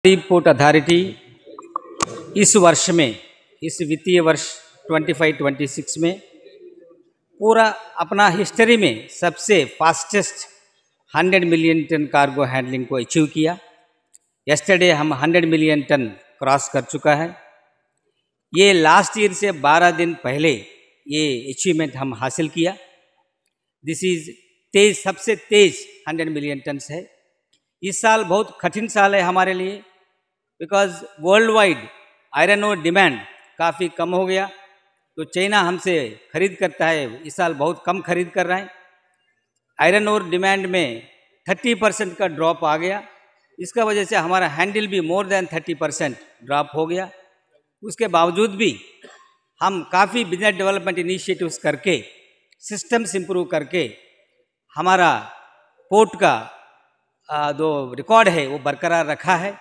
Paradip port authority इस वर्ष में, इस वित्तीय वर्ष 25-26 में पूरा अपना हिस्ट्री में सबसे fastest 100 million ton cargo handling को अचीव किया। यस्टरडे हम 100 मिलियन टन क्रॉस कर चुका है। ये लास्ट ईयर से 12 दिन पहले ये अचीवमेंट हम हासिल किया। दिस इज सबसे तेज 100 मिलियन टन्स है। इस साल बहुत कठिन साल है हमारे लिए, because world wide iron ore demand काफ़ी कम हो गया। तो चाइना हमसे खरीद करता है, इस साल बहुत कम खरीद कर रहा है। आयरन ओर डिमांड में 30% का ड्रॉप आ गया। इसका वजह से हमारा हैंडल भी मोर देन 30% ड्रॉप हो गया। उसके बावजूद भी हम काफ़ी बिजनेस डेवलपमेंट इनिशिएटिव्स करके, सिस्टम्स इंप्रूव करके हमारा पोर्ट का जो रिकॉर्ड है वो बरकरार रखा है।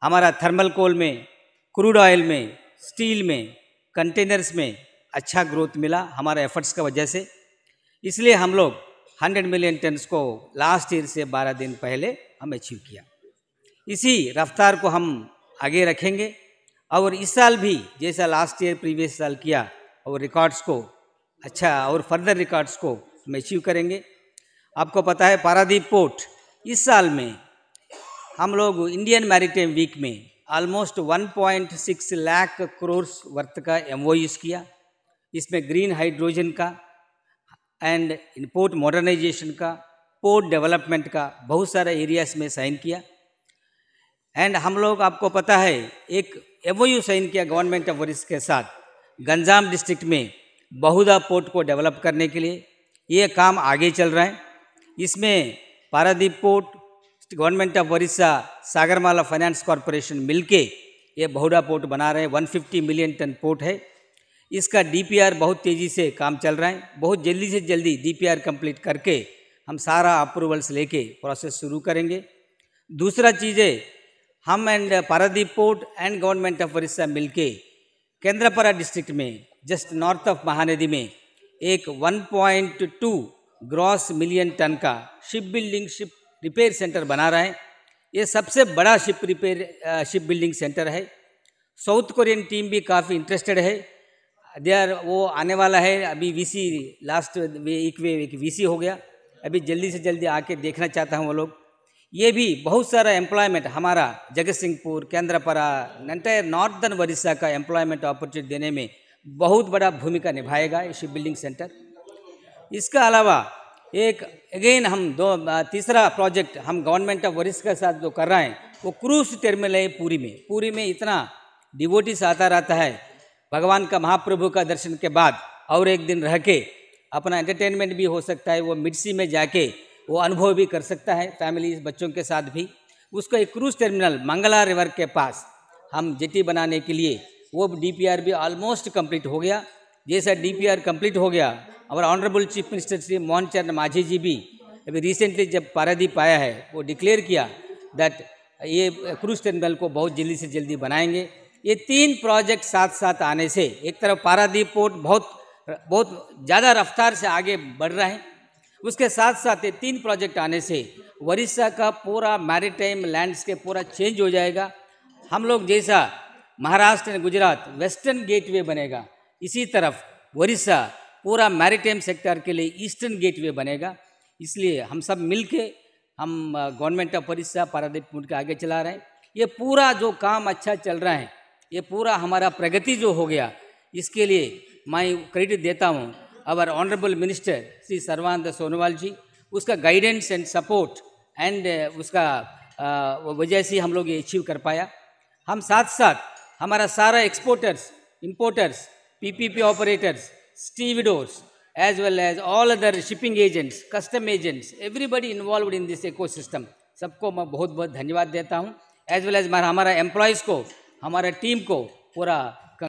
हमारा थर्मल कोल में, क्रूड ऑयल में, स्टील में, कंटेनर्स में अच्छा ग्रोथ मिला हमारे एफर्ट्स का वजह से। इसलिए हम लोग 100 मिलियन टन्स को लास्ट ईयर से 12 दिन पहले हम अचीव किया। इसी रफ्तार को हम आगे रखेंगे और इस साल भी जैसा लास्ट ईयर प्रीवियस साल किया और रिकॉर्ड्स को अच्छा और फर्दर रिकॉर्ड्स को हम अचीव करेंगे। आपको पता है पारादीप पोर्ट इस साल में हम लोग इंडियन मैरीटाइम वीक में ऑलमोस्ट 1.6 लाख करोड़ वर्थ का MOUs किया। इसमें ग्रीन हाइड्रोजन का एंड पोर्ट मॉडर्नाइजेशन का, पोर्ट डेवलपमेंट का बहुत सारे एरियाज में साइन किया। एंड हम लोग, आपको पता है, एक MOU साइन किया गवर्नमेंट ऑफ ओडिशा के साथ गंजाम डिस्ट्रिक्ट में बहुधा पोर्ट को डेवलप करने के लिए। ये काम आगे चल रहा है। इसमें Paradip port, government of Odisha, Sagarmala finance corporation मिलके ये बहुधा पोर्ट बना रहे हैं। 150 मिलियन टन पोर्ट है। इसका DPR बहुत तेज़ी से काम चल रहा है। बहुत जल्दी से जल्दी DPR कंप्लीट करके हम सारा अप्रूवल्स लेके प्रोसेस शुरू करेंगे। दूसरा चीज़ है, हम and Paradip port and government of Odisha मिलके केंद्रपाड़ा डिस्ट्रिक्ट में जस्ट नॉर्थ ऑफ महानदी में एक 1.2 ग्रॉस मिलियन टन का शिप रिपेयर सेंटर बना रहा है। ये सबसे बड़ा शिप बिल्डिंग सेंटर है। साउथ कोरियन टीम भी काफ़ी इंटरेस्टेड है। वो आने वाला है। अभी VC लास्ट वीक VC हो गया। अभी जल्दी से जल्दी आके देखना चाहता हूँ वो लोग। ये भी बहुत सारा एम्प्लॉयमेंट हमारा जगत सिंहपुर, केंद्रपाड़ा, एंटायर नॉर्दर्न ओडिशा का एम्प्लॉयमेंट अपॉर्चुनिटी देने में बहुत बड़ा भूमिका निभाएगा ये शिप बिल्डिंग सेंटर। इसका अलावा एक अगेन हम तीसरा प्रोजेक्ट हम गवर्नमेंट ऑफ ओडिशा के साथ जो कर रहे हैं वो क्रूज टर्मिनल है पूरी में इतना डिवोटीज आता रहता है। भगवान का, महाप्रभु का दर्शन के बाद और एक दिन रह के अपना एंटरटेनमेंट भी हो सकता है। वो मिड सी में जाके वो अनुभव भी कर सकता है फैमिली बच्चों के साथ भी। उसका एक क्रूज टर्मिनल मंगला रिवर के पास हम जेटी बनाने के लिए वो DPR भी ऑलमोस्ट कंप्लीट हो गया। जैसा DPR कंप्लीट हो गया, हमारा honourable chief minister Shri Mohan चरण मांझी जी भी अभी रिसेंटली जब पारादीप आया है वो डिक्लेयर किया दैट ये क्रूज टर्मिनल को बहुत जल्दी से जल्दी बनाएंगे। ये 3 प्रोजेक्ट साथ साथ आने से एक तरफ पारादीप पोर्ट बहुत ज़्यादा रफ्तार से आगे बढ़ रहा है। उसके साथ साथ ये 3 प्रोजेक्ट आने से ओडिशा का पूरा मैरीटाइम लैंडस्केप पूरा चेंज हो जाएगा। हम लोग जैसा महाराष्ट्र और गुजरात वेस्टर्न गेटवे बनेगा, इसी तरफ ओडिशा पूरा मैरीटाइम सेक्टर के लिए ईस्टर्न गेटवे बनेगा। इसलिए हम सब मिलके हम government of Odisha Paradip port के आगे चला रहे हैं। ये पूरा जो काम अच्छा चल रहा है, ये पूरा हमारा प्रगति जो हो गया, इसके लिए मैं क्रेडिट देता हूँ अवर ऑनरेबल मिनिस्टर श्री सर्बानंद सोनोवाल जी। उसका गाइडेंस एंड सपोर्ट एंड उसका वजह से हम लोग ये अचीव कर पाया। हम साथ साथ हमारा सारा exporters, importers, PPP operators, stevedores, as well as all other shipping agents, custom agents, everybody involved in this ecosystem, सबको मैं बहुत बहुत धन्यवाद देता हूँ। एज वेल एज हमारा एम्प्लॉयज़ को, हमारा टीम को पूरा